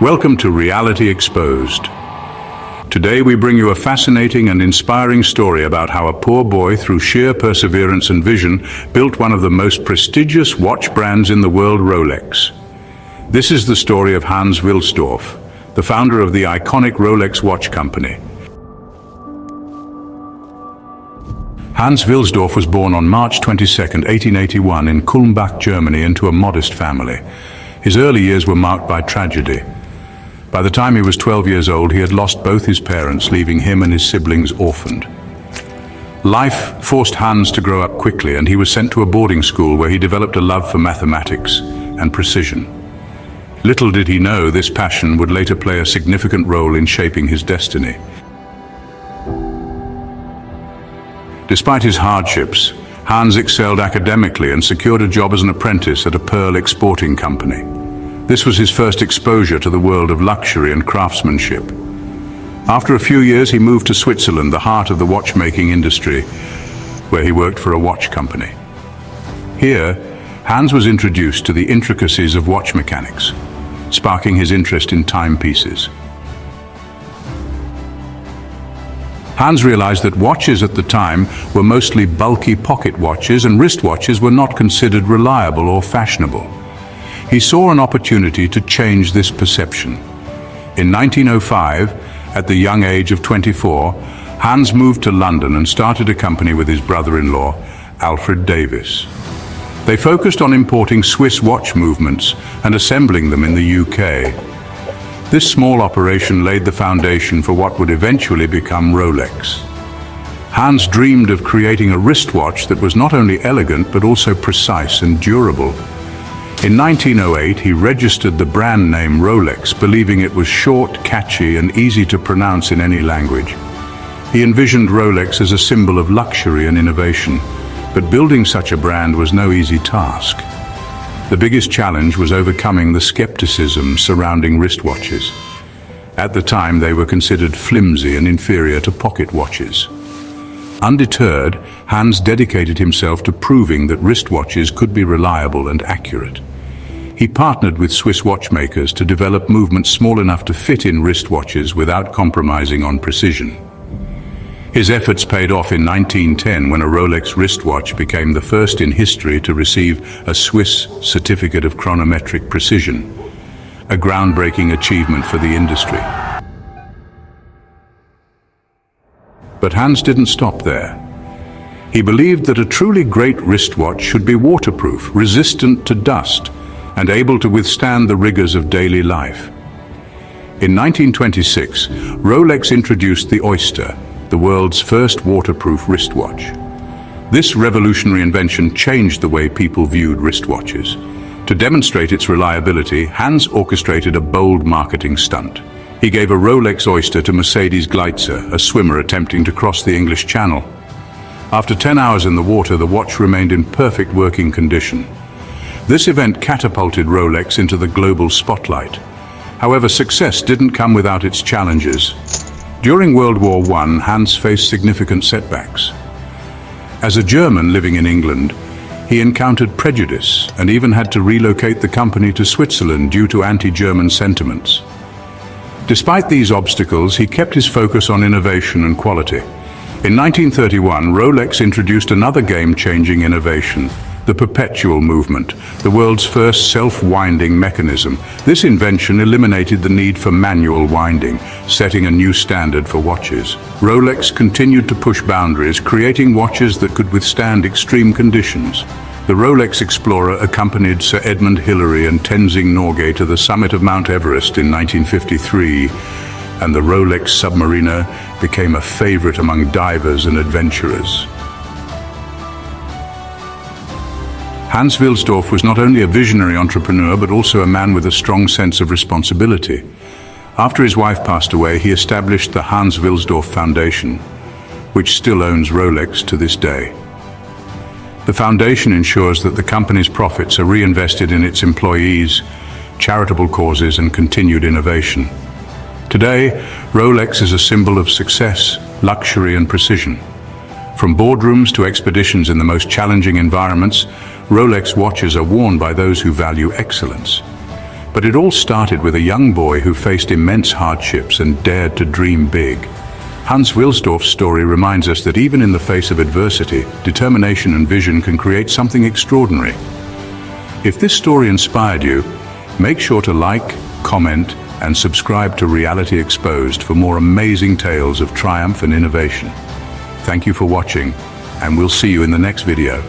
Welcome to Reality Exposed. Today we bring you a fascinating and inspiring story about how a poor boy, through sheer perseverance and vision, built one of the most prestigious watch brands in the world, Rolex. This is the story of Hans Wilsdorf, the founder of the iconic Rolex watch company. Hans Wilsdorf was born on March 22, 1881 in Kulmbach, Germany, into a modest family. His early years were marked by tragedy. By the time he was 12 years old, he had lost both his parents, leaving him and his siblings orphaned. Life forced Hans to grow up quickly, and he was sent to a boarding school where he developed a love for mathematics and precision. Little did he know this passion would later play a significant role in shaping his destiny. Despite his hardships, Hans excelled academically and secured a job as an apprentice at a pearl exporting company. This was his first exposure to the world of luxury and craftsmanship. After a few years, he moved to Switzerland, the heart of the watchmaking industry, where he worked for a watch company. Here, Hans was introduced to the intricacies of watch mechanics, sparking his interest in timepieces. Hans realized that watches at the time were mostly bulky pocket watches, and wristwatches were not considered reliable or fashionable. He saw an opportunity to change this perception. In 1905, at the young age of 24, Hans moved to London and started a company with his brother-in-law, Alfred Davis. They focused on importing Swiss watch movements and assembling them in the UK. This small operation laid the foundation for what would eventually become Rolex. Hans dreamed of creating a wristwatch that was not only elegant but also precise and durable. In 1908, he registered the brand name Rolex, believing it was short, catchy, and easy to pronounce in any language. He envisioned Rolex as a symbol of luxury and innovation, but building such a brand was no easy task. The biggest challenge was overcoming the skepticism surrounding wristwatches. At the time, they were considered flimsy and inferior to pocket watches. Undeterred, Hans dedicated himself to proving that wristwatches could be reliable and accurate. He partnered with Swiss watchmakers to develop movements small enough to fit in wristwatches without compromising on precision. His efforts paid off in 1910 when a Rolex wristwatch became the first in history to receive a Swiss certificate of chronometric precision, a groundbreaking achievement for the industry. But Hans didn't stop there. He believed that a truly great wristwatch should be waterproof, resistant to dust, and able to withstand the rigors of daily life. In 1926, Rolex introduced the Oyster, the world's first waterproof wristwatch. This revolutionary invention changed the way people viewed wristwatches. To demonstrate its reliability, Hans orchestrated a bold marketing stunt. He gave a Rolex Oyster to Mercedes Gleitzer, a swimmer attempting to cross the English Channel. After 10 hours in the water, the watch remained in perfect working condition. This event catapulted Rolex into the global spotlight. However, success didn't come without its challenges. During World War I, Hans faced significant setbacks. As a German living in England, he encountered prejudice and even had to relocate the company to Switzerland due to anti-German sentiments. Despite these obstacles, he kept his focus on innovation and quality. In 1931, Rolex introduced another game-changing innovation, the perpetual movement, the world's first self-winding mechanism. This invention eliminated the need for manual winding, setting a new standard for watches. Rolex continued to push boundaries, creating watches that could withstand extreme conditions. The Rolex Explorer accompanied Sir Edmund Hillary and Tenzing Norgay to the summit of Mount Everest in 1953, and the Rolex Submariner became a favorite among divers and adventurers. Hans Wilsdorf was not only a visionary entrepreneur, but also a man with a strong sense of responsibility. After his wife passed away, he established the Hans Wilsdorf Foundation, which still owns Rolex to this day. The foundation ensures that the company's profits are reinvested in its employees, charitable causes, and continued innovation. Today, Rolex is a symbol of success, luxury, and precision. From boardrooms to expeditions in the most challenging environments, Rolex watches are worn by those who value excellence. But it all started with a young boy who faced immense hardships and dared to dream big. Hans Wilsdorf's story reminds us that even in the face of adversity, determination and vision can create something extraordinary. If this story inspired you, make sure to like, comment, and subscribe to Reality Exposed for more amazing tales of triumph and innovation. Thank you for watching, and we'll see you in the next video.